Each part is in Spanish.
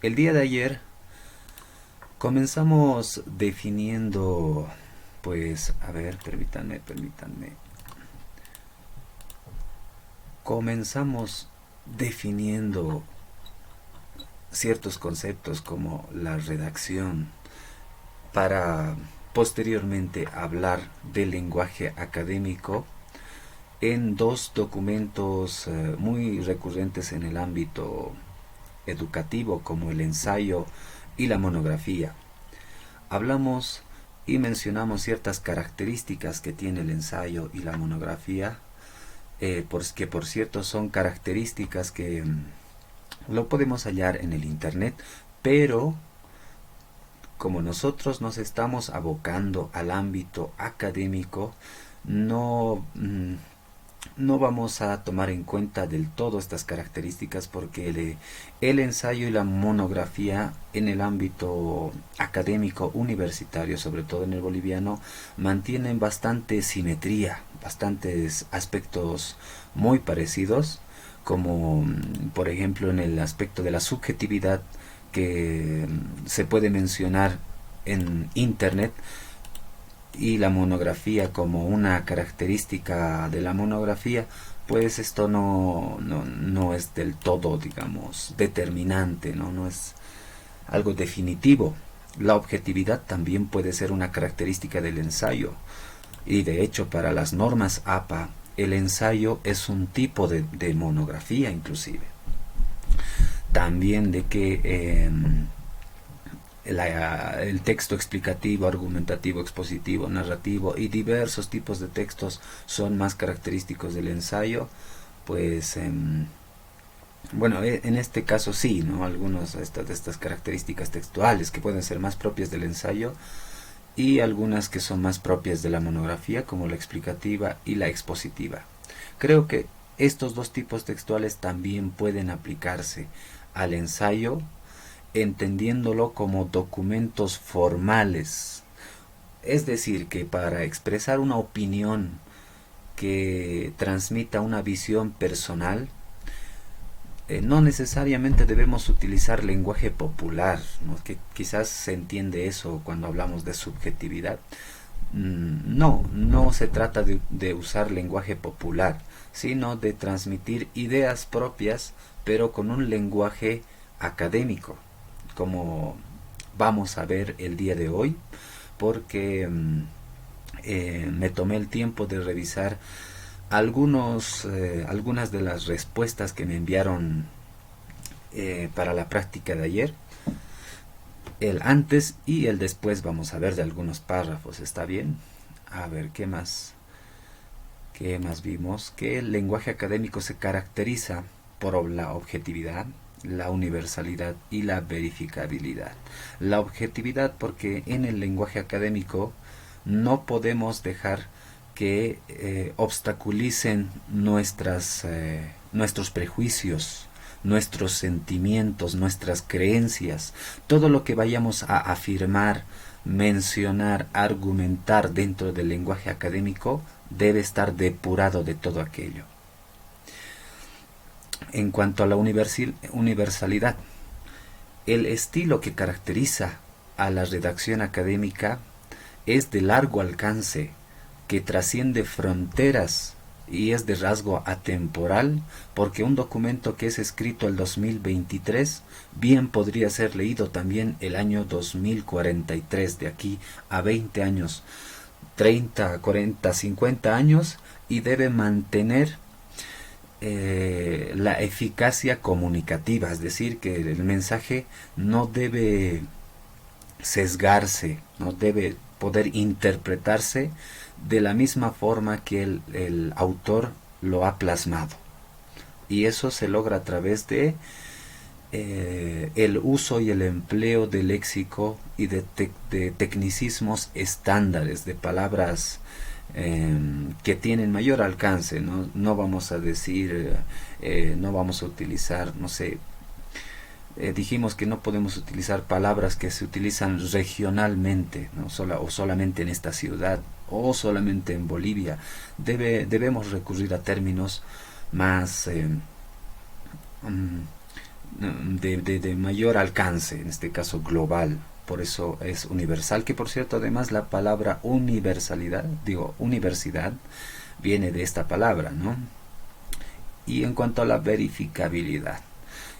El día de ayer comenzamos definiendo, pues, a ver, permítanme. Comenzamos definiendo ciertos conceptos como la redacción para posteriormente hablar del lenguaje académico en dos documentos muy recurrentes en el ámbito educativo como el ensayo y la monografía. Hablamos y mencionamos ciertas características que tiene el ensayo y la monografía, que por cierto son características que lo podemos hallar en el internet, pero como nosotros nos estamos abocando al ámbito académico, no, no vamos a tomar en cuenta del todo estas características porque el ensayo y la monografía en el ámbito académico universitario, sobre todo en el boliviano, mantienen bastante simetría, bastantes aspectos muy parecidos, como por ejemplo en el aspecto de la subjetividad que se puede mencionar en internet, y la monografía como una característica de la monografía, pues esto no es del todo, digamos, determinante, no es algo definitivo. La objetividad también puede ser una característica del ensayo, y de hecho para las normas APA el ensayo es un tipo de monografía inclusive. También de que el texto explicativo, argumentativo, expositivo, narrativo y diversos tipos de textos son más característicos del ensayo, pues bueno, en este caso sí, ¿no? Algunas de estas características textuales que pueden ser más propias del ensayo y algunas que son más propias de la monografía, como la explicativa y la expositiva. Creo que estos dos tipos textuales también pueden aplicarse al ensayo, entendiéndolo como documentos formales. Es decir, que para expresar una opinión que transmita una visión personal, no necesariamente debemos utilizar lenguaje popular, ¿no? Que quizás se entiende eso cuando hablamos de subjetividad. No se trata de usar lenguaje popular, sino de transmitir ideas propias, pero con un lenguaje académico, como vamos a ver el día de hoy, porque me tomé el tiempo de revisar algunas de las respuestas que me enviaron para la práctica de ayer. El antes y el después vamos a ver de algunos párrafos, ¿está bien? A ver, ¿qué más vimos? Que el lenguaje académico se caracteriza por la objetividad, la universalidad y la verificabilidad. La objetividad porque en el lenguaje académico no podemos dejar que obstaculicen nuestros prejuicios, nuestros sentimientos, nuestras creencias, todo lo que vayamos a afirmar, mencionar, argumentar dentro del lenguaje académico debe estar depurado de todo aquello. En cuanto a la universalidad, el estilo que caracteriza a la redacción académica es de largo alcance, que trasciende fronteras y es de rasgo atemporal, porque un documento que es escrito el 2023 bien podría ser leído también el año 2043, de aquí a 20 años, 30, 40, 50 años, y debe mantener la eficacia comunicativa, es decir, que el mensaje no debe sesgarse, no debe poder interpretarse de la misma forma que el autor lo ha plasmado. Y eso se logra a través de el uso y el empleo de léxico y de tecnicismos estándares, de palabras que tienen mayor alcance. No vamos a decir, no vamos a utilizar, no sé, dijimos que no podemos utilizar palabras que se utilizan regionalmente, ¿no? O solamente en esta ciudad o solamente en Bolivia. Debemos recurrir a términos más de mayor alcance, en este caso global. Por eso es universal, que por cierto además la palabra universalidad, digo universidad, viene de esta palabra, ¿no? Y en cuanto a la verificabilidad,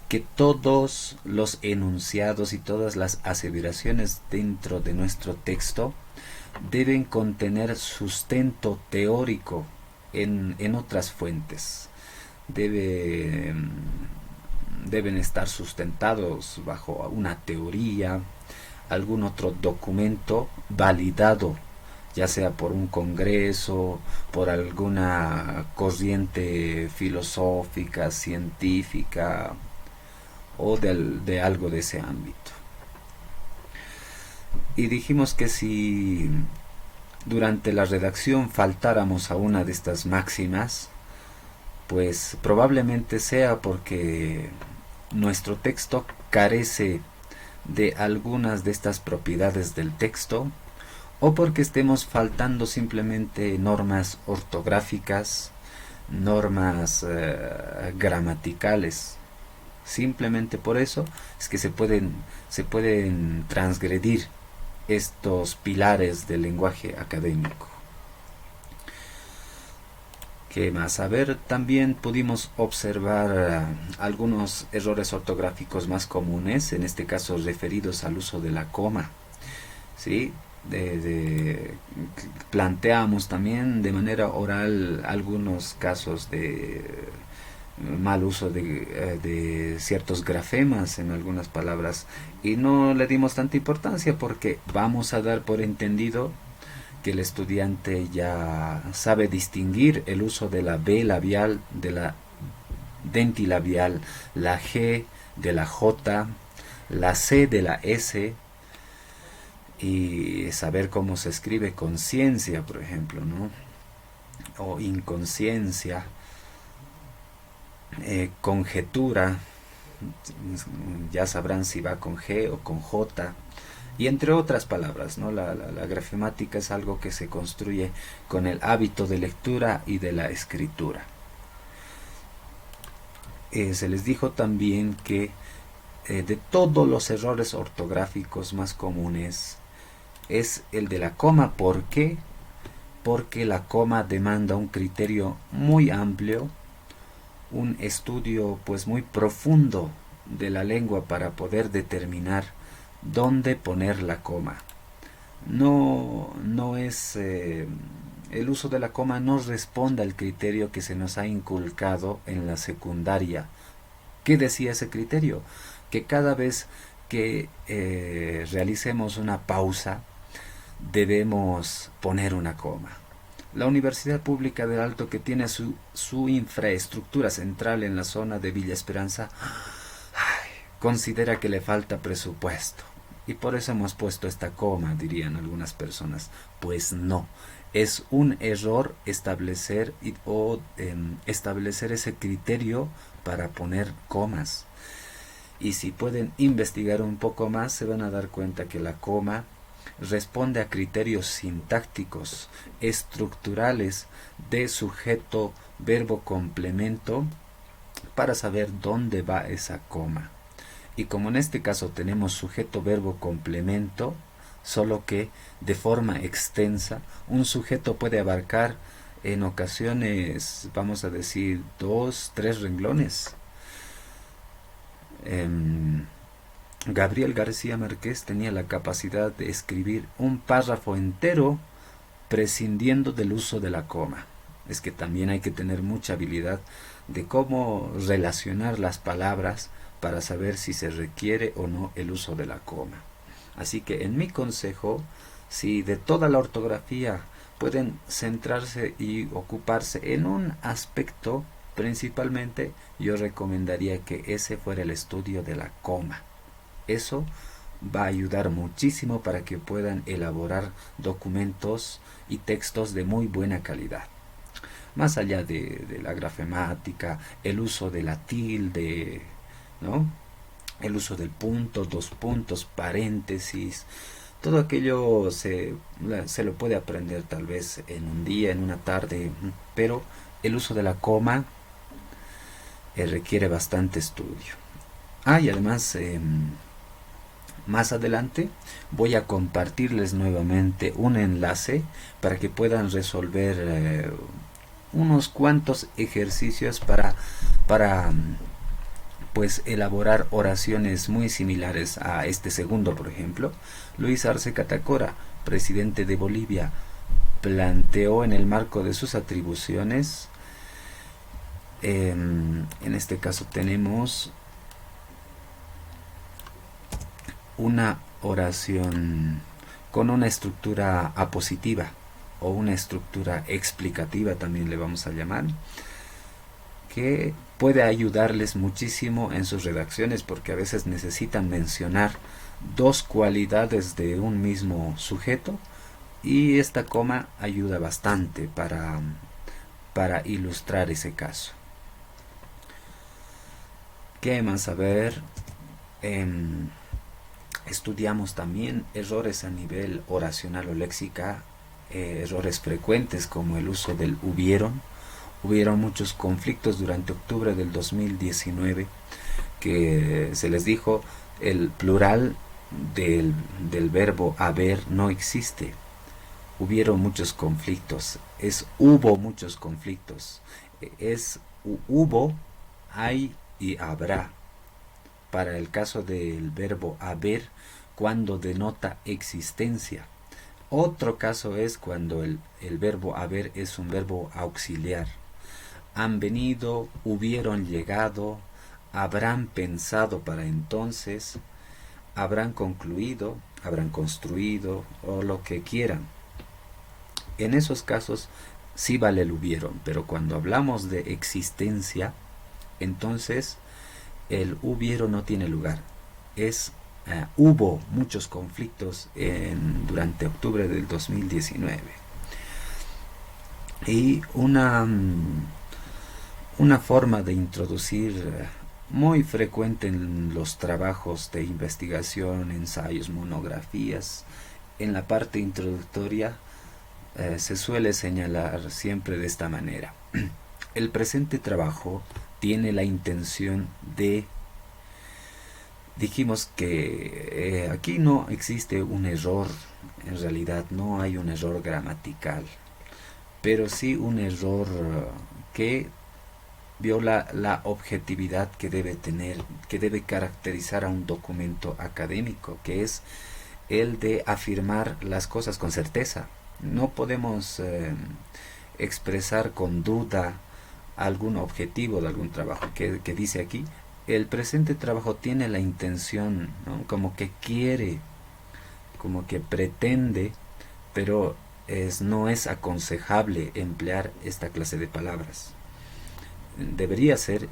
que todos los enunciados y todas las aseveraciones dentro de nuestro texto deben contener sustento teórico en otras fuentes. Deben estar sustentados bajo una teoría, algún otro documento validado, ya sea por un congreso, por alguna corriente filosófica, científica o de algo de ese ámbito. Y dijimos que si durante la redacción faltáramos a una de estas máximas, pues probablemente sea porque nuestro texto carece de algunas de estas propiedades del texto, o porque estemos faltando simplemente normas ortográficas, normas gramaticales. Simplemente por eso es que se pueden transgredir estos pilares del lenguaje académico. ¿Qué más? A ver, también pudimos observar algunos errores ortográficos más comunes, en este caso referidos al uso de la coma. ¿Sí? Planteamos también de manera oral algunos casos de mal uso de ciertos grafemas en algunas palabras, y no le dimos tanta importancia porque vamos a dar por entendido que el estudiante ya sabe distinguir el uso de la B labial, de la dentilabial, la G de la J, la C de la S, y saber cómo se escribe conciencia, por ejemplo, ¿no? O inconsciencia, conjetura, ya sabrán si va con G o con J, y entre otras palabras, ¿no? La grafemática es algo que se construye con el hábito de lectura y de la escritura. Se les dijo también que de todos los errores ortográficos más comunes es el de la coma. ¿Por qué? Porque la coma demanda un criterio muy amplio, un estudio pues muy profundo de la lengua para poder determinar dónde poner la coma. No es el uso de la coma no responde al criterio que se nos ha inculcado en la secundaria. ¿Qué decía ese criterio? Que cada vez que realicemos una pausa debemos poner una coma. La Universidad Pública del Alto, que tiene su infraestructura central en la zona de Villa Esperanza, considera que le falta presupuesto. Y por eso hemos puesto esta coma, dirían algunas personas. Pues no, es un error establecer establecer ese criterio para poner comas. Y si pueden investigar un poco más, se van a dar cuenta que la coma responde a criterios sintácticos, estructurales, de sujeto, verbo, complemento, para saber dónde va esa coma. Y como en este caso tenemos sujeto, verbo, complemento, solo que de forma extensa, un sujeto puede abarcar en ocasiones, vamos a decir, 2, 3 renglones. Gabriel García Márquez tenía la capacidad de escribir un párrafo entero prescindiendo del uso de la coma. Es que también hay que tener mucha habilidad de cómo relacionar las palabras para saber si se requiere o no el uso de la coma. Así que en mi consejo, si de toda la ortografía pueden centrarse y ocuparse en un aspecto principalmente, yo recomendaría que ese fuera el estudio de la coma. Eso va a ayudar muchísimo para que puedan elaborar documentos y textos de muy buena calidad. Más allá de la grafemática, el uso de la tilde, ¿no? El uso del punto, dos puntos, paréntesis, todo aquello se lo puede aprender tal vez en un día, en una tarde, pero el uso de la coma requiere bastante estudio. Y además, más adelante voy a compartirles nuevamente un enlace para que puedan resolver unos cuantos ejercicios para pues elaborar oraciones muy similares a este segundo. Por ejemplo, Luis Arce Catacora, presidente de Bolivia, planteó en el marco de sus atribuciones, en este caso tenemos una oración con una estructura apositiva o una estructura explicativa, también le vamos a llamar, que puede ayudarles muchísimo en sus redacciones, porque a veces necesitan mencionar dos cualidades de un mismo sujeto, y esta coma ayuda bastante para ilustrar ese caso. ¿Qué más? A ver, estudiamos también errores a nivel oracional o léxica, errores frecuentes como el uso del hubieron. Hubieron muchos conflictos durante octubre del 2019 que se les dijo el plural del verbo haber no existe. Hubieron muchos conflictos, hubo muchos conflictos, hubo, hay y habrá. Para el caso del verbo haber, cuando denota existencia. Otro caso es cuando el verbo haber es un verbo auxiliar. Han venido, hubieron llegado, habrán pensado para entonces, habrán concluido, habrán construido o lo que quieran. En esos casos sí vale el hubieron, pero cuando hablamos de existencia, entonces el hubieron no tiene lugar. Hubo muchos conflictos durante octubre del 2019. Y una forma de introducir muy frecuente en los trabajos de investigación, ensayos, monografías, en la parte introductoria se suele señalar siempre de esta manera. El presente trabajo tiene la intención de... Dijimos que aquí no existe un error, en realidad no hay un error gramatical, pero sí un error que viola la objetividad que debe tener, que debe caracterizar a un documento académico, que es el de afirmar las cosas con certeza. No podemos expresar con duda algún objetivo de algún trabajo que dice aquí. El presente trabajo tiene la intención, ¿no? Como que quiere, como que pretende, pero no es aconsejable emplear esta clase de palabras. Debería ser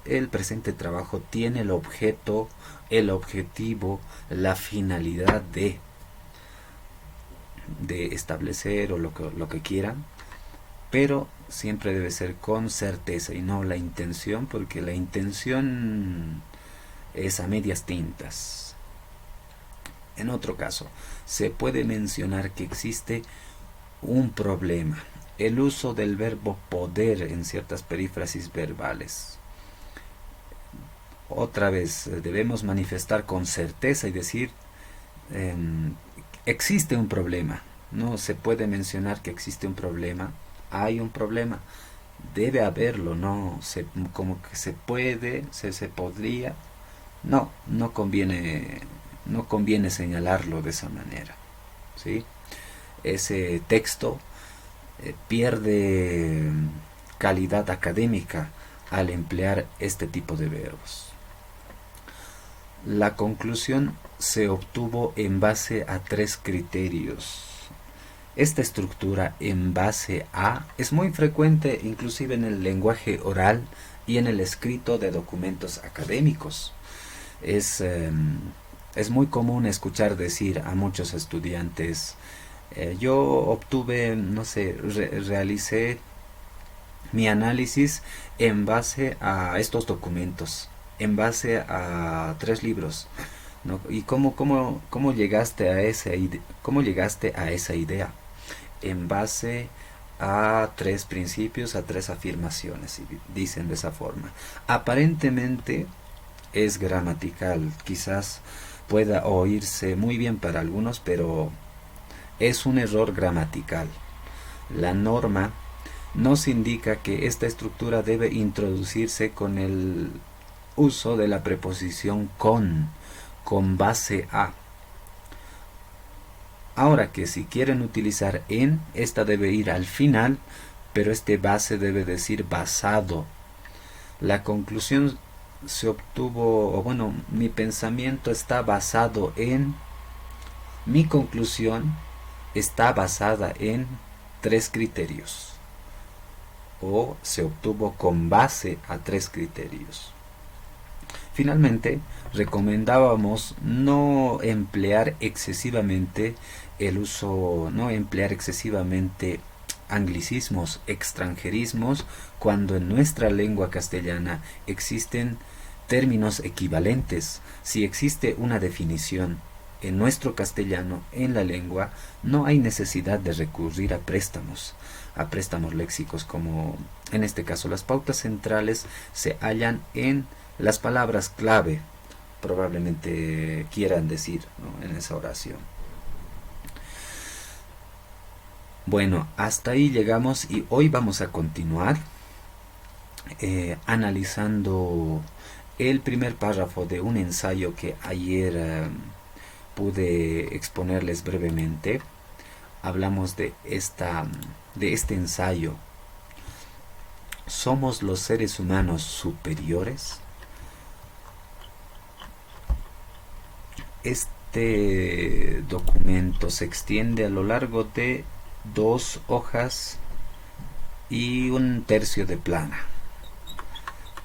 el presente trabajo tiene el objeto, el objetivo, la finalidad de establecer o lo que quieran, pero siempre debe ser con certeza y no la intención, porque la intención es a medias tintas. En otro caso, se puede mencionar que existe un problema, el uso del verbo poder en ciertas perífrasis verbales. Otra vez, debemos manifestar con certeza y decir existe un problema. No se puede mencionar que existe un problema. Hay un problema, debe haberlo, no como que se puede, se podría. No conviene señalarlo de esa manera, ¿sí? Ese texto pierde calidad académica al emplear este tipo de verbos. La conclusión se obtuvo en base a 3 criterios. Esta estructura en base a es muy frecuente inclusive en el lenguaje oral y en el escrito de documentos académicos. Es muy común escuchar decir a muchos estudiantes, yo obtuve, no sé, realicé mi análisis en base a estos documentos, en base a 3 libros, ¿no? ¿Y cómo llegaste a cómo llegaste a esa idea? En base a 3 principios, a 3 afirmaciones, y dicen de esa forma. Aparentemente es gramatical. Quizás pueda oírse muy bien para algunos, pero es un error gramatical. La norma nos indica que esta estructura debe introducirse con el uso de la preposición con base a. Ahora que si quieren utilizar en, esta debe ir al final, pero este base debe decir basado. La conclusión se obtuvo, o bueno, mi pensamiento está basado en, mi conclusión está basada en 3 criterios, o se obtuvo con base a 3 criterios. Finalmente, recomendábamos no emplear excesivamente anglicismos, extranjerismos, cuando en nuestra lengua castellana existen términos equivalentes. Si existe una definición en nuestro castellano, en la lengua, no hay necesidad de recurrir a préstamos léxicos, como en este caso las pautas centrales se hallan en las palabras clave, probablemente quieran decir, ¿no?, en esa oración. Bueno, hasta ahí llegamos y hoy vamos a continuar analizando el primer párrafo de un ensayo que ayer pude exponerles brevemente. Hablamos de este ensayo. ¿Somos los seres humanos superiores? Este documento se extiende a lo largo de 2 hojas y 1/3 de plana,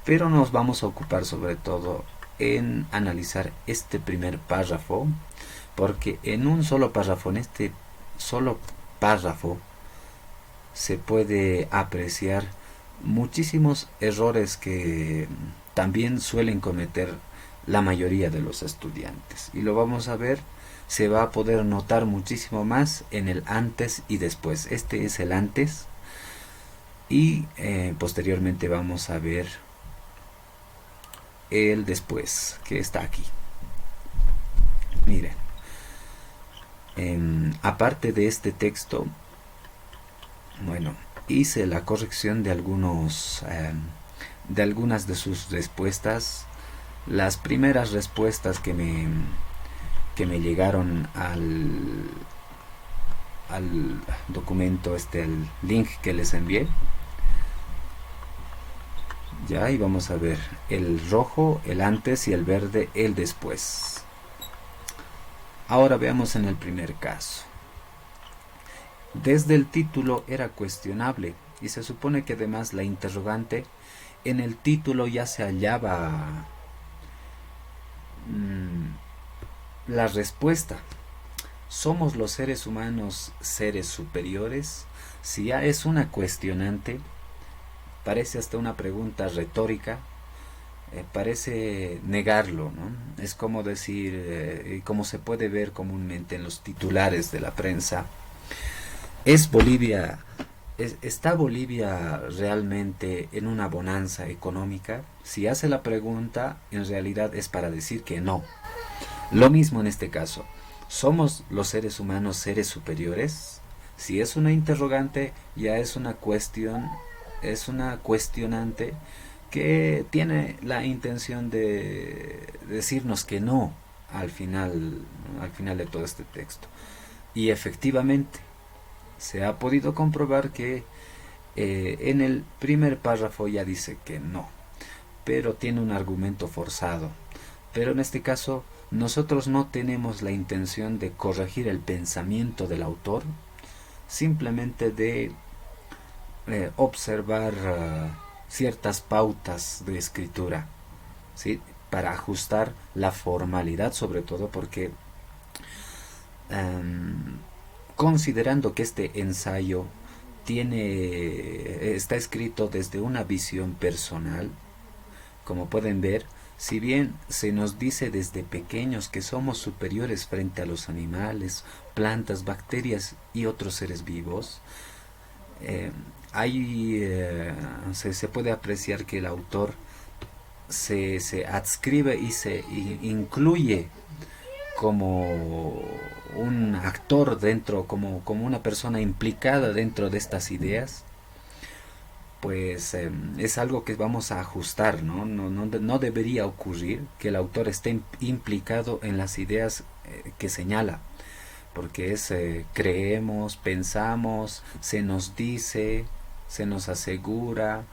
pero nos vamos a ocupar sobre todo en analizar este primer párrafo, porque en un solo párrafo, en este solo párrafo, se puede apreciar muchísimos errores que también suelen cometer la mayoría de los estudiantes, y lo vamos a ver. Se va a poder notar muchísimo más en el antes y después. Este es el antes, y posteriormente vamos a ver el después, que está aquí. Miren, aparte de este texto, bueno, hice la corrección de algunas de sus respuestas. Las primeras respuestas que me llegaron al documento, el link que les envié. Ya, y vamos a ver el rojo, el antes, y el verde, el después. Ahora veamos en el primer caso. Desde el título era cuestionable, y se supone que además la interrogante en el título ya se hallaba la respuesta. ¿Somos los seres humanos seres superiores? Si ya es una cuestionante, parece hasta una pregunta retórica, parece negarlo, ¿no? Es como decir, como se puede ver comúnmente en los titulares de la prensa, ¿está Bolivia realmente en una bonanza económica? Si hace la pregunta, en realidad es para decir que no. Lo mismo en este caso. ¿Somos los seres humanos seres superiores? Si es una interrogante, ya es una cuestión, es una cuestionante que tiene la intención de decirnos que no al final de todo este texto. Y efectivamente, se ha podido comprobar que en el primer párrafo ya dice que no, pero tiene un argumento forzado. Pero en este caso, nosotros no tenemos la intención de corregir el pensamiento del autor, simplemente de observar ciertas pautas de escritura, ¿sí?, para ajustar la formalidad, sobre todo porque considerando que este ensayo está escrito desde una visión personal, como pueden ver, si bien se nos dice desde pequeños que somos superiores frente a los animales, plantas, bacterias y otros seres vivos, se puede apreciar que el autor se adscribe y se incluye como un actor dentro, como una persona implicada dentro de estas ideas, pues es algo que vamos a ajustar, ¿no? No debería ocurrir que el autor esté implicado en las ideas que señala, porque es creemos, pensamos, se nos dice, se nos asegura,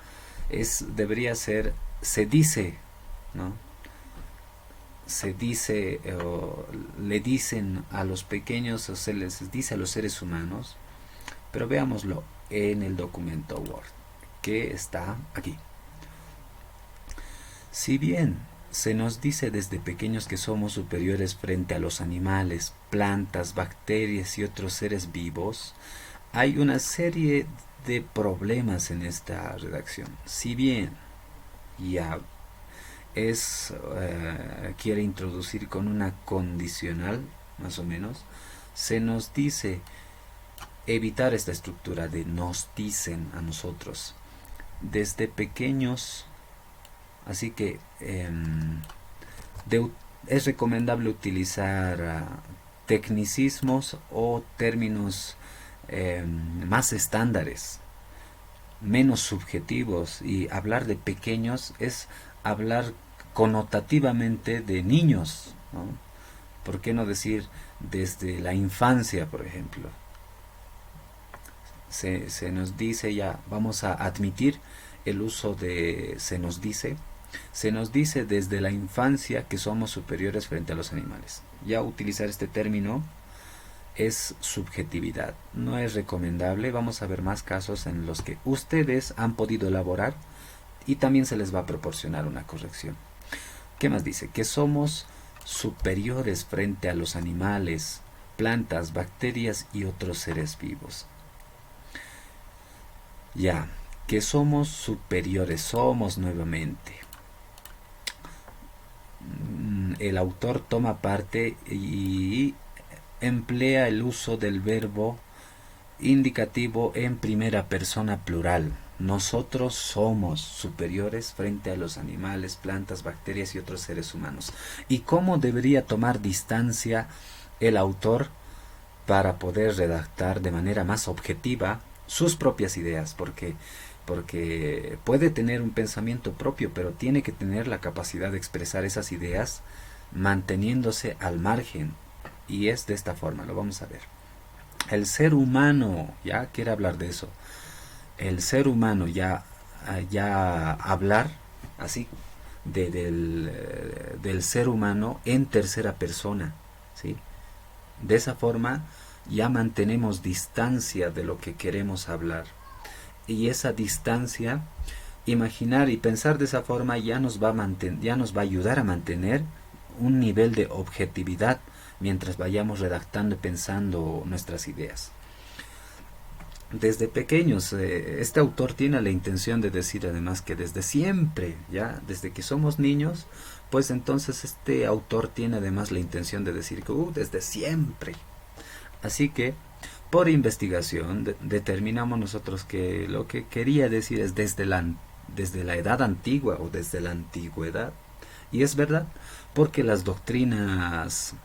debería ser, se dice, ¿no? Se dice, o le dicen a los pequeños, o se les dice a los seres humanos, pero veámoslo en el documento Word, que está aquí. Si bien se nos dice desde pequeños que somos superiores frente a los animales, plantas, bacterias y otros seres vivos, hay una serie de problemas en esta redacción. Si bien ya quiere introducir con una condicional, más o menos, se nos dice evitar esta estructura de nos dicen a nosotros desde pequeños, así que es recomendable utilizar tecnicismos o términos más estándares, menos subjetivos, y hablar de pequeños es hablar connotativamente de niños, ¿no? ¿Por qué no decir desde la infancia, por ejemplo? Se nos dice, ya vamos a admitir el uso de se nos dice desde la infancia que somos superiores frente a los animales. Ya utilizar este término es subjetividad, no es recomendable. Vamos a ver más casos en los que ustedes han podido elaborar y también se les va a proporcionar una corrección. ¿Qué más dice? Que somos superiores frente a los animales, plantas, bacterias y otros seres vivos. Ya, que somos superiores, somos nuevamente. El autor toma parte y emplea el uso del verbo indicativo en primera persona plural. Nosotros somos superiores frente a los animales, plantas, bacterias y otros seres humanos. ¿Y cómo debería tomar distancia el autor para poder redactar de manera más objetiva sus propias ideas? Porque puede tener un pensamiento propio, pero tiene que tener la capacidad de expresar esas ideas manteniéndose al margen. Y es de esta forma, lo vamos a ver. El ser humano, ya quiere hablar de eso. El ser humano, ya hablar así del ser humano en tercera persona, ¿sí? De esa forma ya mantenemos distancia de lo que queremos hablar. Y esa distancia, imaginar y pensar de esa forma ya nos va a ayudar a mantener un nivel de objetividad mientras vayamos redactando y pensando nuestras ideas. Desde pequeños, este autor tiene la intención de decir además que desde siempre, ya desde que somos niños, pues entonces este autor tiene además la intención de decir que desde siempre. Así que por investigación determinamos nosotros que lo que quería decir es desde la edad antigua o desde la antigüedad. Y es verdad, porque las doctrinas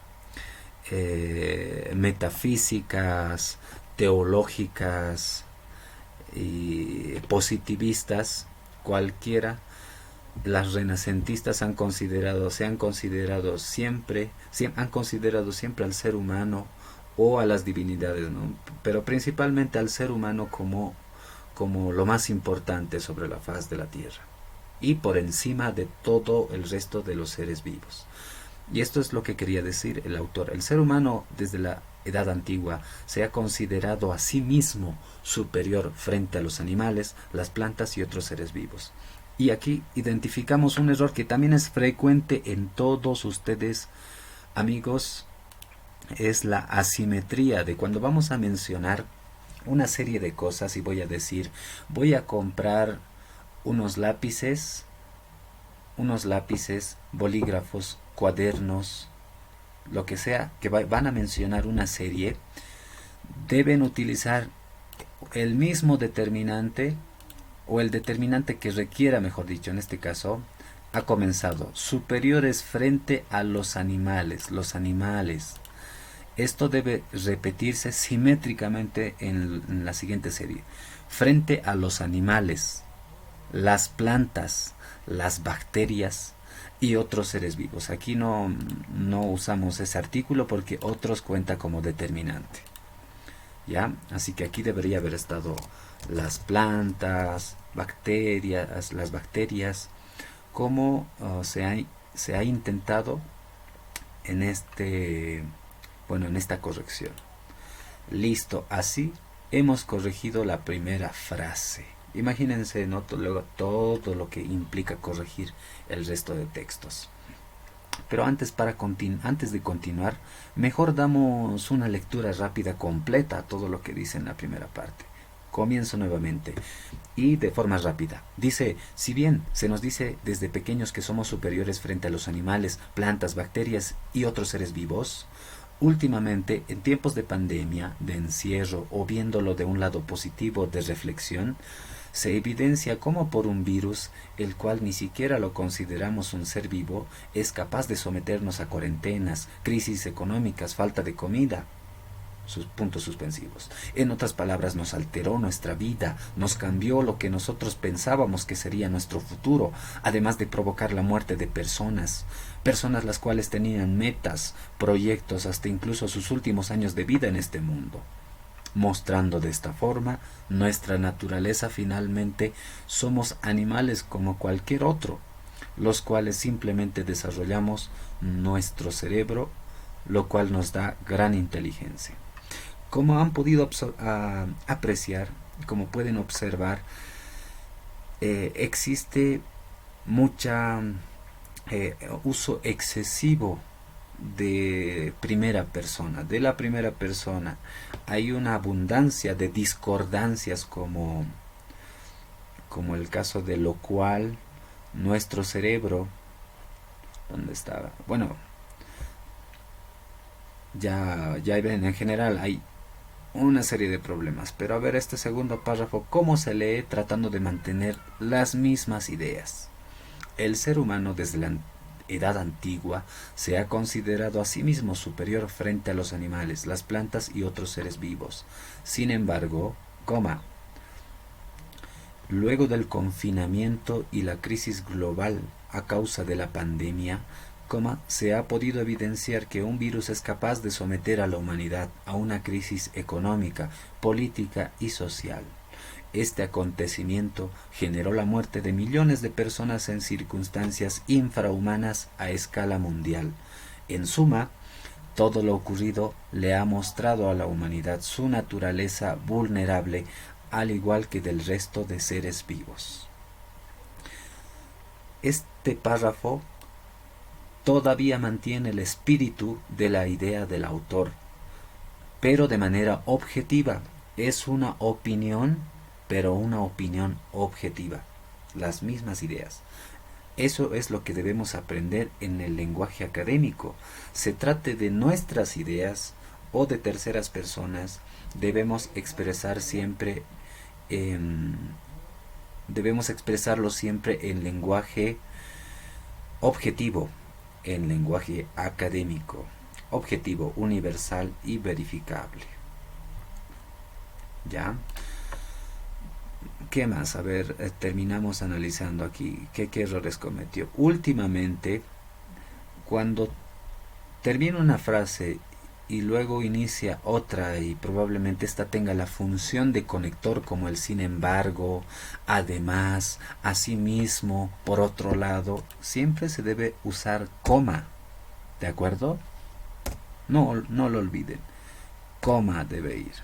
metafísicas, teológicas y positivistas, cualquiera, las renacentistas han considerado siempre al ser humano o a las divinidades, ¿no? Pero principalmente al ser humano como lo más importante sobre la faz de la tierra y por encima de todo el resto de los seres vivos. Y esto es lo que quería decir el autor. El ser humano desde la edad antigua se ha considerado a sí mismo superior frente a los animales, las plantas y otros seres vivos. Y aquí identificamos un error que también es frecuente en todos ustedes, amigos, es la asimetría de cuando vamos a mencionar una serie de cosas y voy a decir, voy a comprar unos lápices, bolígrafos, cuadernos, lo que sea, que van a mencionar una serie, deben utilizar el mismo determinante o el determinante que requiera, mejor dicho, en este caso, ha comenzado. Superiores frente a los animales. Los animales. Esto debe repetirse simétricamente en la siguiente serie. Frente a los animales, las plantas, las bacterias y otros seres vivos. Aquí no usamos ese artículo porque otros cuenta como determinante. ¿Ya? Así que aquí debería haber estado las plantas, bacterias, las bacterias, como se ha intentado en en esta corrección. Listo, así hemos corregido la primera frase. Imagínense, ¿no? Luego todo lo que implica corregir el resto de textos. Pero antes de continuar, mejor damos una lectura rápida completa a todo lo que dice en la primera parte. Comienzo nuevamente y de forma rápida. Dice, si bien se nos dice desde pequeños que somos superiores frente a los animales, plantas, bacterias y otros seres vivos, últimamente, en tiempos de pandemia, de encierro o viéndolo de un lado positivo de reflexión, se evidencia cómo por un virus, el cual ni siquiera lo consideramos un ser vivo, es capaz de someternos a cuarentenas, crisis económicas, falta de comida. Sus puntos suspensivos. En otras palabras, nos alteró nuestra vida, nos cambió lo que nosotros pensábamos que sería nuestro futuro, además de provocar la muerte de personas las cuales tenían metas, proyectos, hasta incluso sus últimos años de vida en este mundo. Mostrando de esta forma nuestra naturaleza, finalmente somos animales como cualquier otro, los cuales simplemente desarrollamos nuestro cerebro, lo cual nos da gran inteligencia. Como han podido apreciar, como pueden observar, existe mucha uso excesivo de la primera persona. Hay una abundancia de discordancias como el caso de lo cual nuestro cerebro, ¿dónde estaba? Bueno, ya ven, en general hay una serie de problemas, pero a ver este segundo párrafo, cómo se lee tratando de mantener las mismas ideas. El ser humano desde la edad antigua se ha considerado a sí mismo superior frente a los animales, las plantas y otros seres vivos. Sin embargo, luego del confinamiento y la crisis global a causa de la pandemia, se ha podido evidenciar que un virus es capaz de someter a la humanidad a una crisis económica, política y social. Este acontecimiento generó la muerte de millones de personas en circunstancias infrahumanas a escala mundial. En suma, todo lo ocurrido le ha mostrado a la humanidad su naturaleza vulnerable, al igual que del resto de seres vivos. Este párrafo todavía mantiene el espíritu de la idea del autor, pero de manera objetiva. Es una opinión, pero una opinión objetiva. Las mismas ideas. Eso es lo que debemos aprender en el lenguaje académico. Se trate de nuestras ideas o de terceras personas, debemos expresarlo siempre en lenguaje objetivo, en lenguaje académico, objetivo, universal y verificable. ¿Ya? ¿Qué más? A ver, terminamos analizando aquí qué errores cometió. Últimamente, cuando termina una frase y luego inicia otra y probablemente esta tenga la función de conector como el sin embargo, además, asimismo, por otro lado, siempre se debe usar coma, ¿de acuerdo? No lo olviden, coma debe ir.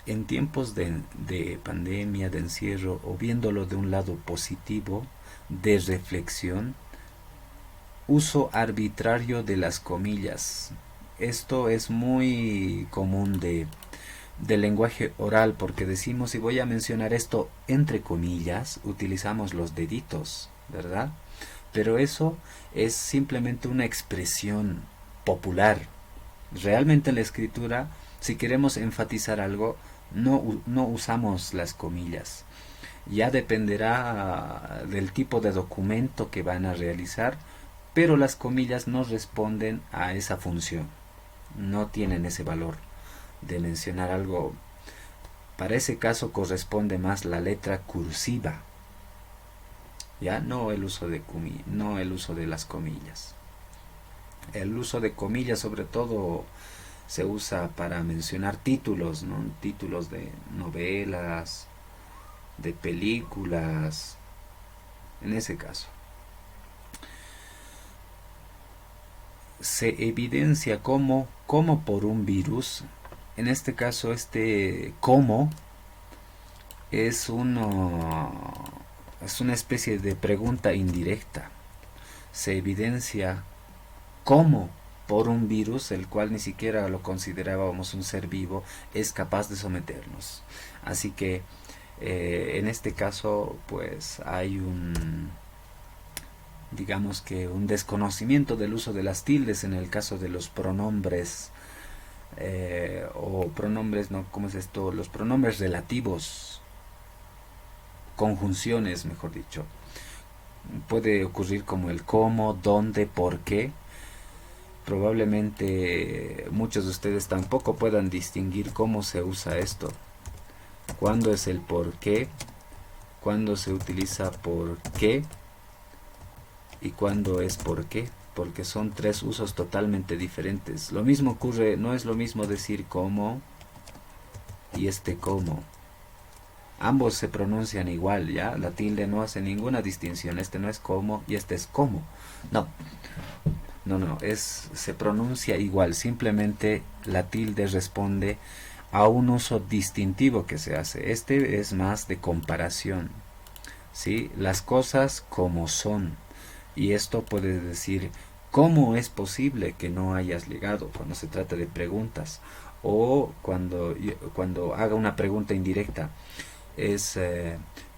En tiempos de pandemia, de encierro, o viéndolo de un lado positivo, de reflexión, uso arbitrario de las comillas. Esto es muy común del lenguaje oral, porque decimos, y voy a mencionar esto entre comillas, utilizamos los deditos, ¿verdad? Pero eso es simplemente una expresión popular. Realmente en la escritura, si queremos enfatizar algo, no usamos las comillas. Ya dependerá del tipo de documento que van a realizar, pero las comillas no responden a esa función, no tienen ese valor de mencionar algo. Para ese caso corresponde más la letra cursiva, ya no el uso de no el uso de las comillas. El uso de comillas sobre todo se usa para mencionar títulos, ¿no? Títulos de novelas, de películas, en ese caso. Se evidencia como por un virus. En este caso, este como es una especie de pregunta indirecta. Se evidencia cómo por un virus, el cual ni siquiera lo considerábamos un ser vivo, es capaz de someternos. Así que en este caso, pues hay digamos que un desconocimiento del uso de las tildes en el caso de los pronombres o pronombres, no, ¿cómo es esto? Los pronombres relativos, conjunciones, mejor dicho. Puede ocurrir como el cómo, dónde, por qué. Probablemente muchos de ustedes tampoco puedan distinguir cómo se usa esto. ¿Cuándo es el por qué? ¿Cuándo se utiliza por qué? ¿Y cuándo es por qué? Porque son tres usos totalmente diferentes. Lo mismo ocurre, no es lo mismo decir cómo y este cómo. Ambos se pronuncian igual, ¿ya? La tilde no hace ninguna distinción. Este no es como y este es como. No, se pronuncia igual. Simplemente la tilde responde a un uso distintivo que se hace. Este es más de comparación, ¿sí? Las cosas como son. Y esto puede decir, ¿cómo es posible que no hayas llegado? Cuando se trata de preguntas. O cuando haga una pregunta indirecta. Es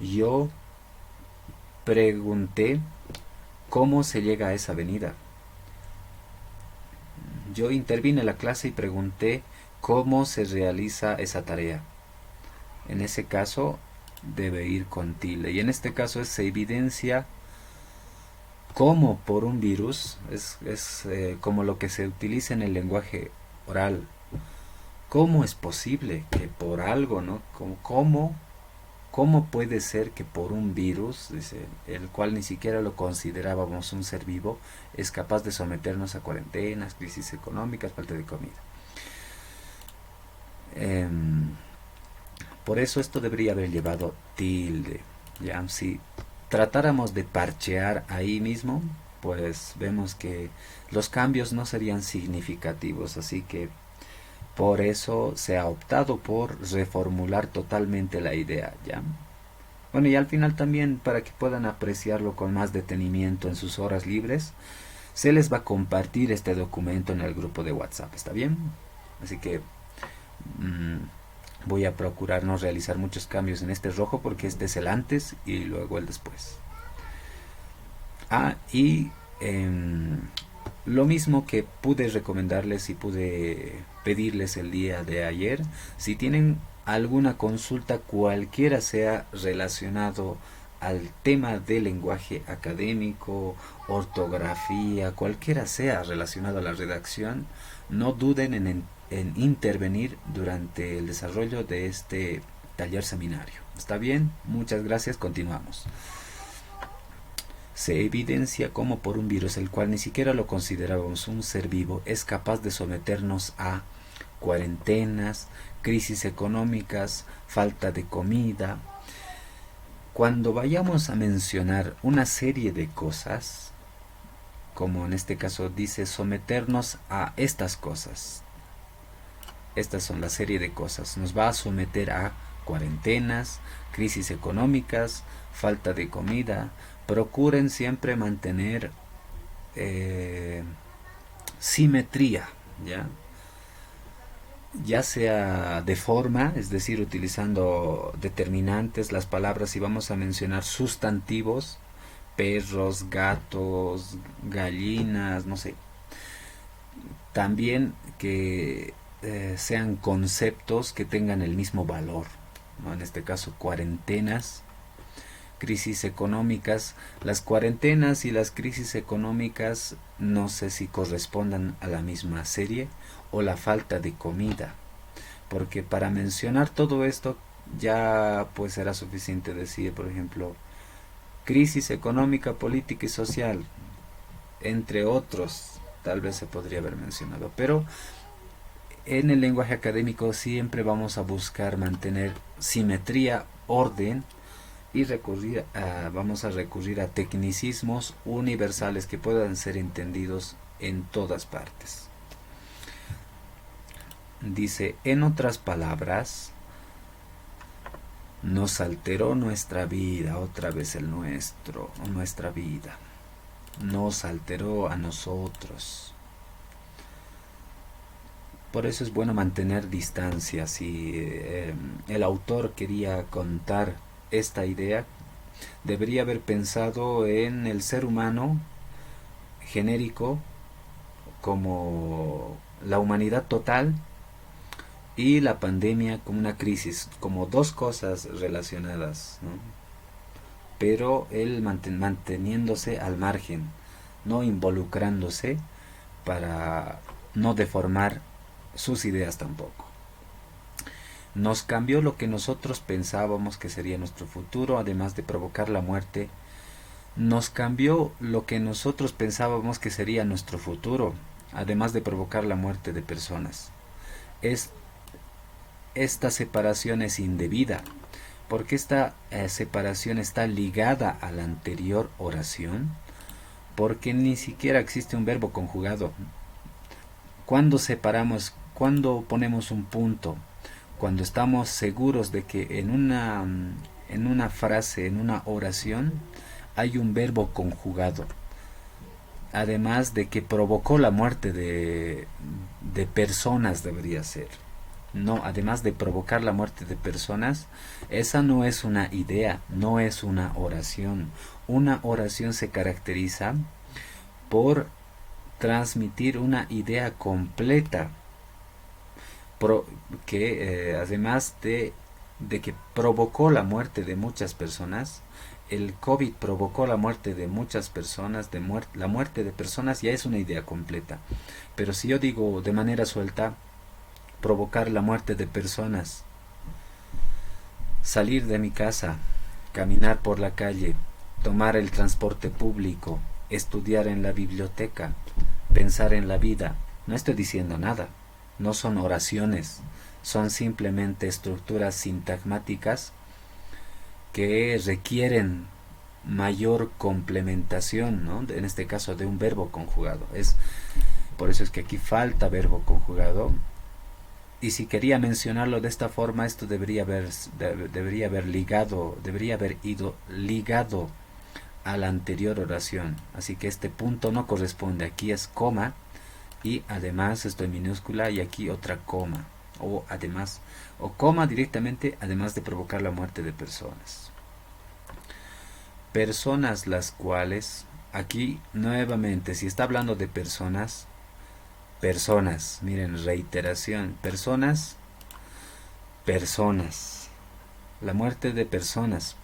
yo pregunté cómo se llega a esa avenida. Yo intervine en la clase y pregunté cómo se realiza esa tarea. En ese caso debe ir con tilde. Y en este caso se evidencia cómo por un virus, es como lo que se utiliza en el lenguaje oral. ¿Cómo es posible que por algo, ¿no? ¿Cómo puede ser que por un virus, dice, el cual ni siquiera lo considerábamos un ser vivo, es capaz de someternos a cuarentenas, crisis económicas, falta de comida? Por eso esto debería haber llevado tilde. Ya, si tratáramos de parchear ahí mismo, pues vemos que los cambios no serían significativos, así que por eso se ha optado por reformular totalmente la idea, ¿ya? Bueno, y al final también, para que puedan apreciarlo con más detenimiento en sus horas libres, se les va a compartir este documento en el grupo de WhatsApp, ¿está bien? Así que voy a procurar no realizar muchos cambios en este rojo porque este es el antes y luego el después. Y lo mismo que pude recomendarles y pude pedirles el día de ayer, si tienen alguna consulta cualquiera sea relacionado al tema del lenguaje académico, ortografía, cualquiera sea relacionado a la redacción, no duden en intervenir durante el desarrollo de este taller seminario. ¿Está bien? Muchas gracias, continuamos. Se evidencia cómo por un virus, el cual ni siquiera lo considerábamos un ser vivo, es capaz de someternos a cuarentenas, crisis económicas, falta de comida. Cuando vayamos a mencionar una serie de cosas, como en este caso dice someternos a estas cosas, estas son la serie de cosas, nos va a someter a cuarentenas, crisis económicas, falta de comida. Procuren siempre mantener simetría, ya sea de forma, es decir, utilizando determinantes, las palabras, si vamos a mencionar sustantivos, perros, gatos, gallinas, no sé. También que sean conceptos que tengan el mismo valor, ¿no? En este caso, cuarentenas, crisis económicas. Las cuarentenas y las crisis económicas no sé si correspondan a la misma serie, o la falta de comida, porque para mencionar todo esto ya pues será suficiente decir, por ejemplo, crisis económica, política y social, entre otros, tal vez se podría haber mencionado, pero en el lenguaje académico siempre vamos a buscar mantener simetría, orden, y vamos a recurrir a tecnicismos universales que puedan ser entendidos en todas partes. Dice, en otras palabras, nos alteró nuestra vida, otra vez nuestra vida. Nos alteró a nosotros. Por eso es bueno mantener distancia. Si el autor quería contar esta idea, debería haber pensado en el ser humano genérico como la humanidad total, y la pandemia como una crisis, como dos cosas relacionadas, ¿no? Pero él manteniéndose al margen, no involucrándose para no deformar sus ideas tampoco. Nos cambió lo que nosotros pensábamos que sería nuestro futuro, además de provocar la muerte. Nos cambió lo que nosotros pensábamos que sería nuestro futuro, además de provocar la muerte de personas. Esta separación es indebida, porque esta separación está ligada a la anterior oración, porque ni siquiera existe un verbo conjugado. Cuando separamos, cuando ponemos un punto, cuando estamos seguros de que en una frase, en una oración, hay un verbo conjugado, además de que provocó la muerte de personas, debería ser. No, además de provocar la muerte de personas, esa no es una idea, no es una oración. Una oración se caracteriza por transmitir una idea completa, que además de que provocó la muerte de muchas personas, el COVID provocó la muerte de muchas personas, la muerte de personas ya es una idea completa. Pero si yo digo de manera suelta, provocar la muerte de personas, salir de mi casa, caminar por la calle, tomar el transporte público, estudiar en la biblioteca, pensar en la vida, no estoy diciendo nada, no son oraciones, son simplemente estructuras sintagmáticas que requieren mayor complementación, ¿no? En este caso de un verbo conjugado. Por eso es que aquí falta verbo conjugado. Y si quería mencionarlo de esta forma, esto debería haber ido ligado a la anterior oración. Así que este punto no corresponde. Aquí es coma, y además esto en minúscula, y aquí otra coma. O además, o coma directamente, además de provocar la muerte de personas. Personas las cuales, aquí nuevamente, si está hablando de personas, miren, reiteración, personas, la muerte de personas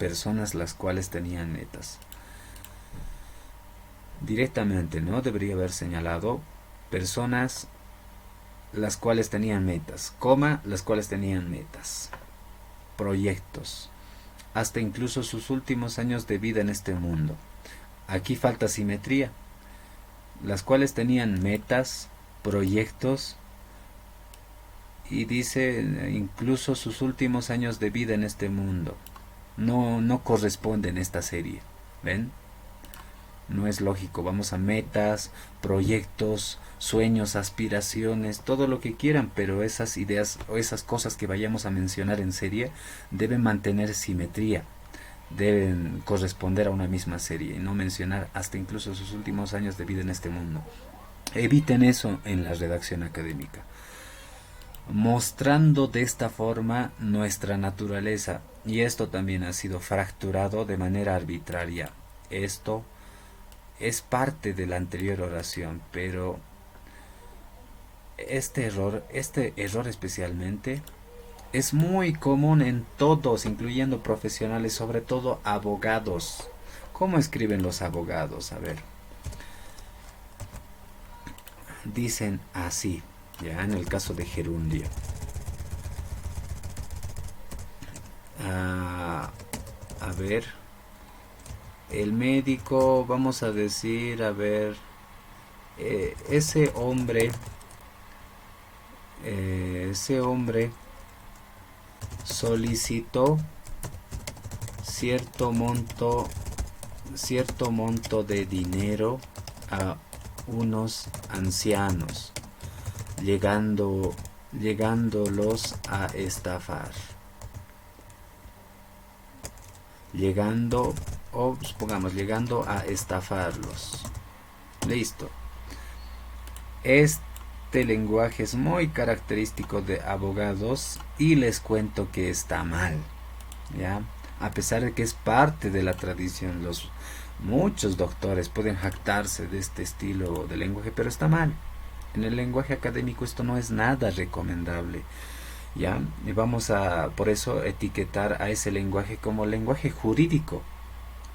las cuales tenían metas. Directamente, ¿no? Debería haber señalado personas las cuales tenían metas, coma, las cuales tenían metas, proyectos, hasta incluso sus últimos años de vida en este mundo. Aquí falta simetría, las cuales tenían metas, proyectos, y dice incluso sus últimos años de vida en este mundo. No corresponde en esta serie, ¿ven? No es lógico. Vamos a metas, proyectos, sueños, aspiraciones, todo lo que quieran, pero esas ideas o esas cosas que vayamos a mencionar en serie deben mantener simetría, deben corresponder a una misma serie y no mencionar hasta incluso sus últimos años de vida en este mundo. Eviten eso en la redacción académica, mostrando de esta forma nuestra naturaleza, y esto también ha sido fracturado de manera arbitraria. Esto es parte de la anterior oración, pero este error especialmente es muy común en todos, incluyendo profesionales, sobre todo abogados. ¿Cómo escriben los abogados? A ver, dicen así, ya en el caso de gerundio. Ah, a ver, el médico, vamos a decir, a ver, ese hombre solicitó cierto monto, cierto monto de dinero a unos ancianos, llegándolos a estafar. Llegando, o supongamos, llegando a estafarlos. Listo. Este lenguaje es muy característico de abogados y les cuento que está mal, ¿ya? A pesar de que es parte de la tradición, muchos doctores pueden jactarse de este estilo de lenguaje, pero está mal. En el lenguaje académico esto no es nada recomendable, ¿ya? Y vamos a, por eso, etiquetar a ese lenguaje como lenguaje jurídico,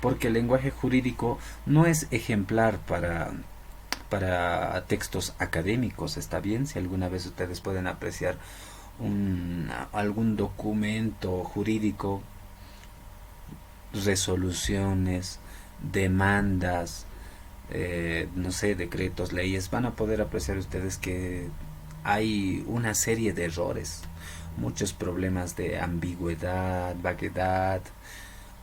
porque el lenguaje jurídico no es ejemplar para textos académicos. Está bien si alguna vez ustedes pueden apreciar algún documento jurídico, resoluciones, demandas, no sé, decretos, leyes, van a poder apreciar ustedes que hay una serie de errores, muchos problemas de ambigüedad, vaguedad,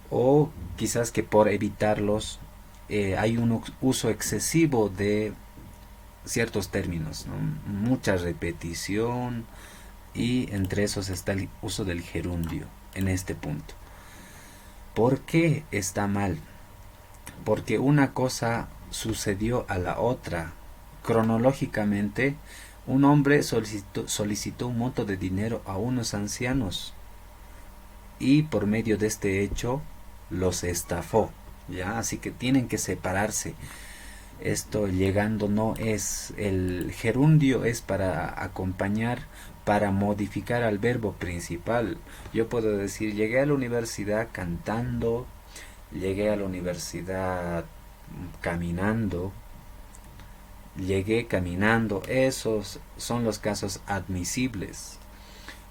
o quizás que por evitarlos hay un uso excesivo de ciertos términos, ¿no? Mucha repetición, y entre esos está el uso del gerundio en este punto. ¿Por qué está mal? Porque una cosa sucedió a la otra. Cronológicamente, un hombre solicitó un monto de dinero a unos ancianos y por medio de este hecho los estafó, ¿ya? Así que tienen que separarse. Esto llegando no es, el gerundio es para acompañar, para modificar al verbo principal. Yo puedo decir, llegué a la universidad cantando, llegué a la universidad caminando, llegué caminando. Esos son los casos admisibles.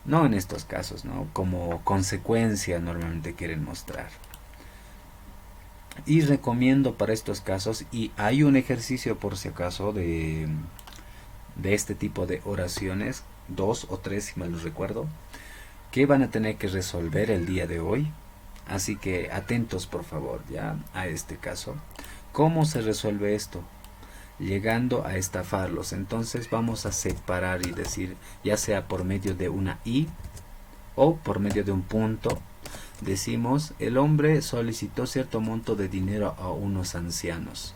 No en estos casos, ¿no? Como consecuencia normalmente quieren mostrar. Y recomiendo para estos casos, y hay un ejercicio por si acaso de este tipo de oraciones, 2 o 3 si mal no recuerdo, que van a tener que resolver el día de hoy. Así que atentos por favor ya a este caso. ¿Cómo se resuelve esto? Llegando a estafarlos. Entonces vamos a separar y decir, ya sea por medio de una i o por medio de un punto. Decimos, el hombre solicitó cierto monto de dinero a unos ancianos.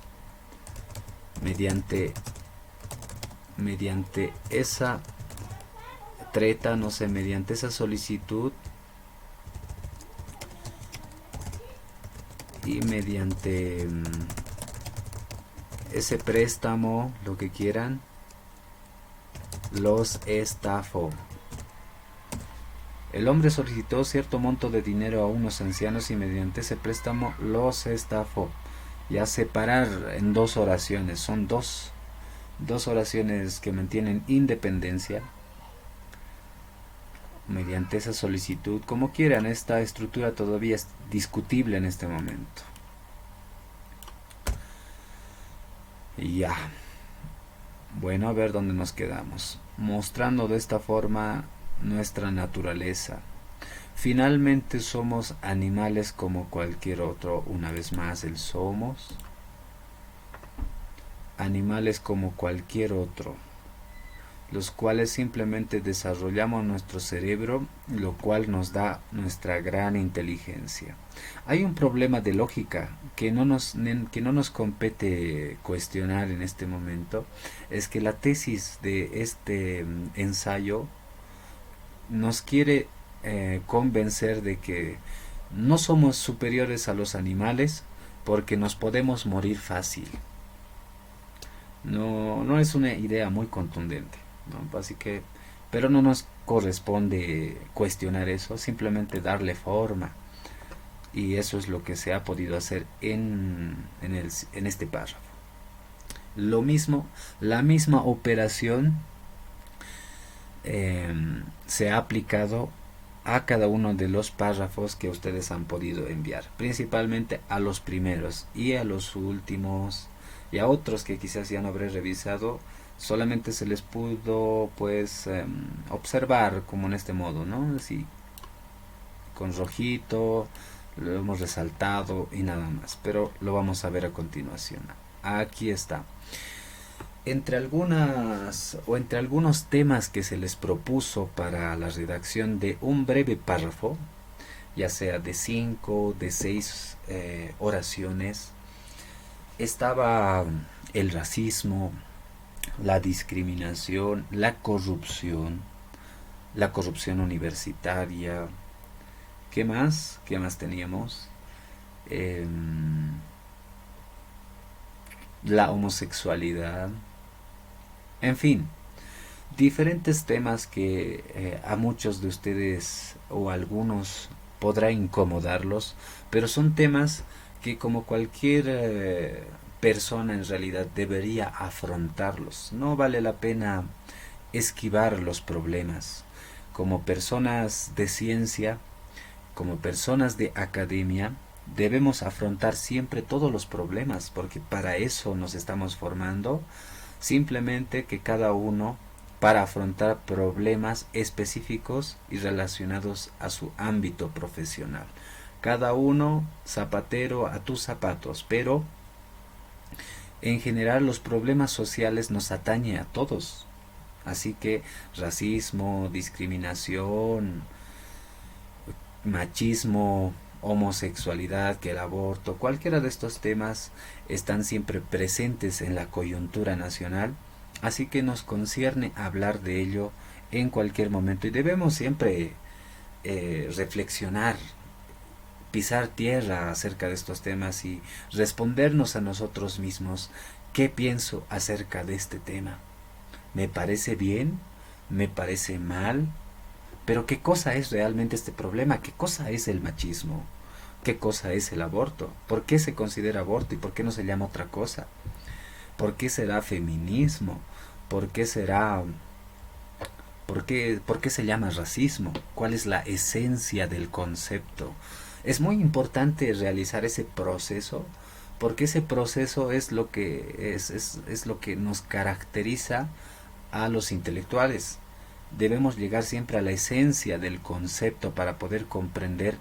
Mediante esa treta, no sé, mediante esa solicitud y mediante ese préstamo, lo que quieran, los estafó. El hombre solicitó cierto monto de dinero a unos ancianos y mediante ese préstamo los estafó. Ya separar en 2 oraciones, son dos oraciones que mantienen independencia. Mediante esa solicitud, como quieran, esta estructura todavía es discutible en este momento. Y ya. Bueno, a ver dónde nos quedamos. Mostrando de esta forma nuestra naturaleza. Finalmente somos animales como cualquier otro. Una vez más, el somos. Animales como cualquier otro, los cuales simplemente desarrollamos nuestro cerebro, lo cual nos da nuestra gran inteligencia. Hay un problema de lógica que no nos compete cuestionar en este momento, es que la tesis de este ensayo nos quiere convencer de que no somos superiores a los animales porque nos podemos morir fácil. No es una idea muy contundente, ¿no? Así que pero no nos corresponde cuestionar eso, simplemente darle forma. Y eso es lo que se ha podido hacer en este párrafo. Lo mismo, la misma operación se ha aplicado a cada uno de los párrafos que ustedes han podido enviar, principalmente a los primeros y a los últimos y a otros que quizás ya no habré revisado. Solamente se les pudo pues observar como en este modo, ¿no? Así con rojito, lo hemos resaltado y nada más, pero lo vamos a ver a continuación. Aquí está. Entre algunos temas que se les propuso para la redacción de un breve párrafo, ya sea de 5, de 6 oraciones, estaba el racismo, la discriminación, la corrupción universitaria. ¿Qué más? ¿Qué más teníamos? La homosexualidad. En fin, diferentes temas que a muchos de ustedes o a algunos podrá incomodarlos, pero son temas que como cualquier persona en realidad debería afrontarlos. No vale la pena esquivar los problemas. Como personas de ciencia, como personas de academia, debemos afrontar siempre todos los problemas, porque para eso nos estamos formando. Simplemente que cada uno para afrontar problemas específicos y relacionados a su ámbito profesional. Cada uno zapatero a tus zapatos, pero en general los problemas sociales nos atañen a todos. Así que racismo, discriminación, machismo, homosexualidad, que el aborto, cualquiera de estos temas están siempre presentes en la coyuntura nacional, así que nos concierne hablar de ello en cualquier momento y debemos siempre reflexionar, pisar tierra acerca de estos temas y respondernos a nosotros mismos qué pienso acerca de este tema. ¿Me parece bien? ¿Me parece mal? Pero ¿qué cosa es realmente este problema? ¿Qué cosa es el machismo? ¿Qué cosa es el aborto? ¿Por qué se considera aborto y por qué no se llama otra cosa? ¿Por qué será feminismo? ¿Por qué será... por qué se llama racismo? ¿Cuál es la esencia del concepto? Es muy importante realizar ese proceso, porque ese proceso es lo que es lo que nos caracteriza a los intelectuales. Debemos llegar siempre a la esencia del concepto para poder comprender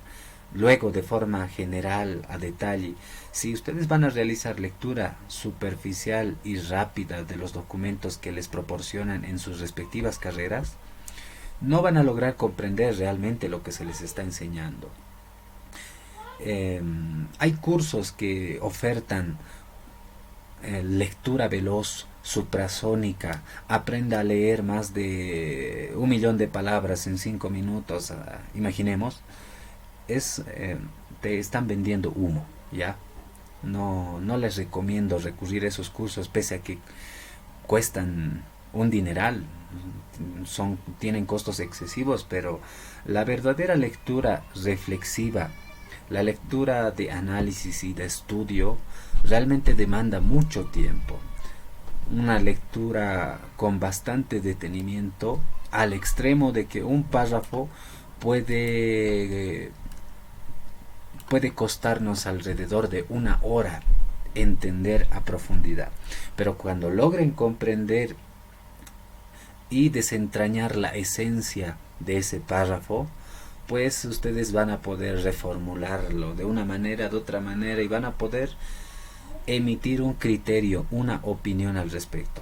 luego de forma general, a detalle. Si ustedes van a realizar lectura superficial y rápida de los documentos que les proporcionan en sus respectivas carreras, no van a lograr comprender realmente lo que se les está enseñando. Hay cursos que ofertan lectura veloz, suprasónica, aprenda a leer más de 1 millón de palabras en 5 minutos, imaginemos, te están vendiendo humo, ¿ya? No les recomiendo recurrir a esos cursos, pese a que cuestan un dineral, tienen costos excesivos, pero la verdadera lectura reflexiva, la lectura de análisis y de estudio, realmente demanda mucho tiempo. Una lectura con bastante detenimiento, al extremo de que un párrafo puede costarnos alrededor de 1 hora entender a profundidad. Pero cuando logren comprender y desentrañar la esencia de ese párrafo, pues ustedes van a poder reformularlo de una manera, de otra manera, y van a poder emitir un criterio, una opinión al respecto,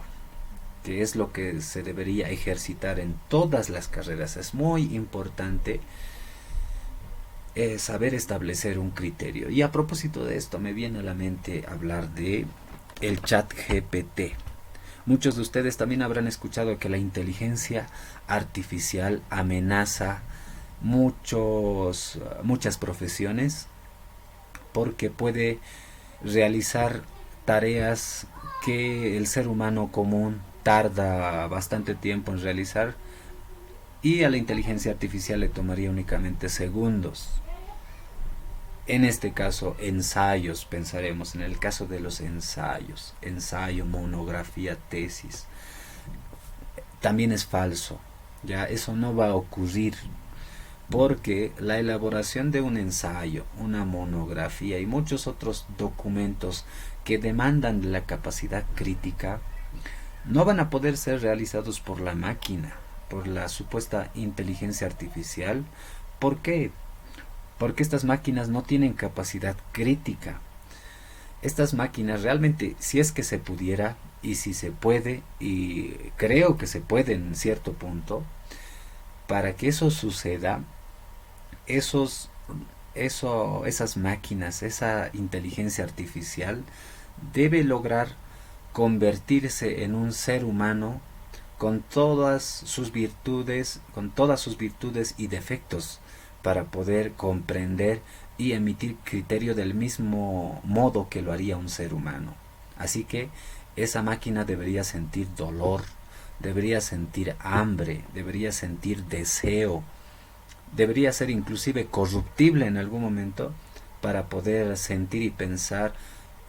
que es lo que se debería ejercitar en todas las carreras. Es muy importante saber establecer un criterio. Y a propósito de esto, me viene a la mente hablar de el chat GPT. Muchos de ustedes también habrán escuchado que la inteligencia artificial amenaza muchas profesiones, porque puede realizar tareas que el ser humano común tarda bastante tiempo en realizar, y a la inteligencia artificial le tomaría únicamente segundos. En este caso, ensayos, pensaremos en el caso de los ensayos, ensayo, monografía, tesis, también es falso, ya eso no va a ocurrir, porque la elaboración de un ensayo, una monografía y muchos otros documentos que demandan de la capacidad crítica no van a poder ser realizados por la máquina, por la supuesta inteligencia artificial. ¿Por qué? Porque estas máquinas no tienen capacidad crítica. Estas máquinas realmente, si es que se pudiera, y si se puede, y creo que se puede en cierto punto, para que eso suceda, esas máquinas, esa inteligencia artificial, debe lograr convertirse en un ser humano con todas sus virtudes y defectos, para poder comprender y emitir criterio del mismo modo que lo haría un ser humano. Así que esa máquina debería sentir dolor, debería sentir hambre, debería sentir deseo, debería ser inclusive corruptible en algún momento para poder sentir y pensar,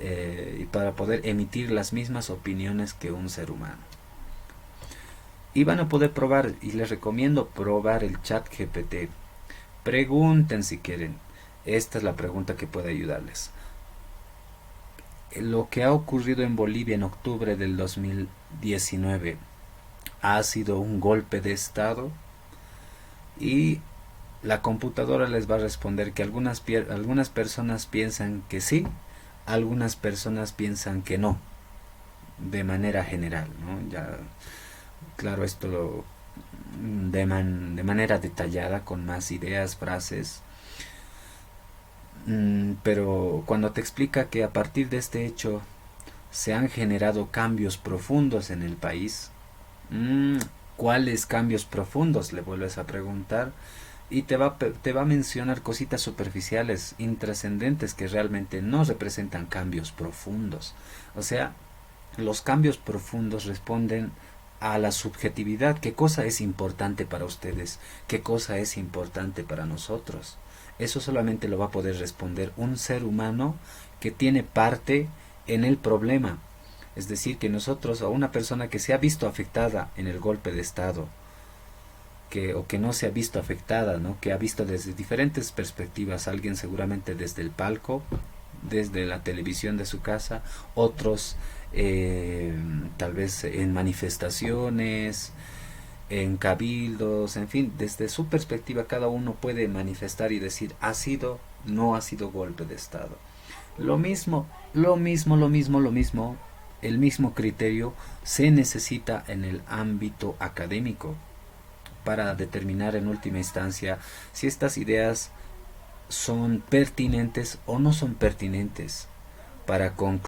y para poder emitir las mismas opiniones que un ser humano. Y van a poder probar, y les recomiendo probar el chat GPT. Pregunten si quieren. Esta es la pregunta que puede ayudarles. Lo que ha ocurrido en Bolivia en octubre del 2019 ha sido un golpe de estado, y la computadora les va a responder que algunas personas piensan que sí, algunas personas piensan que no, de manera general, ¿no? Ya, claro, esto de manera detallada, con más ideas, frases, pero cuando te explica que a partir de este hecho se han generado cambios profundos en el país, ¿cuáles cambios profundos? Le vuelves a preguntar, y te va a mencionar cositas superficiales, intrascendentes, que realmente no representan cambios profundos. O sea, los cambios profundos responden a la subjetividad. ¿Qué cosa es importante para ustedes? ¿Qué cosa es importante para nosotros? Eso solamente lo va a poder responder un ser humano que tiene parte en el problema. Es decir, que nosotros, a una persona que se ha visto afectada en el golpe de estado, o que no se ha visto afectada, ¿no? Que ha visto desde diferentes perspectivas, alguien seguramente desde el palco, desde la televisión de su casa, otros tal vez en manifestaciones, en cabildos, en fin, desde su perspectiva cada uno puede manifestar y decir ha sido, no ha sido golpe de estado. Lo mismo, el mismo criterio se necesita en el ámbito académico, para determinar en última instancia si estas ideas son pertinentes o no son pertinentes, para concluir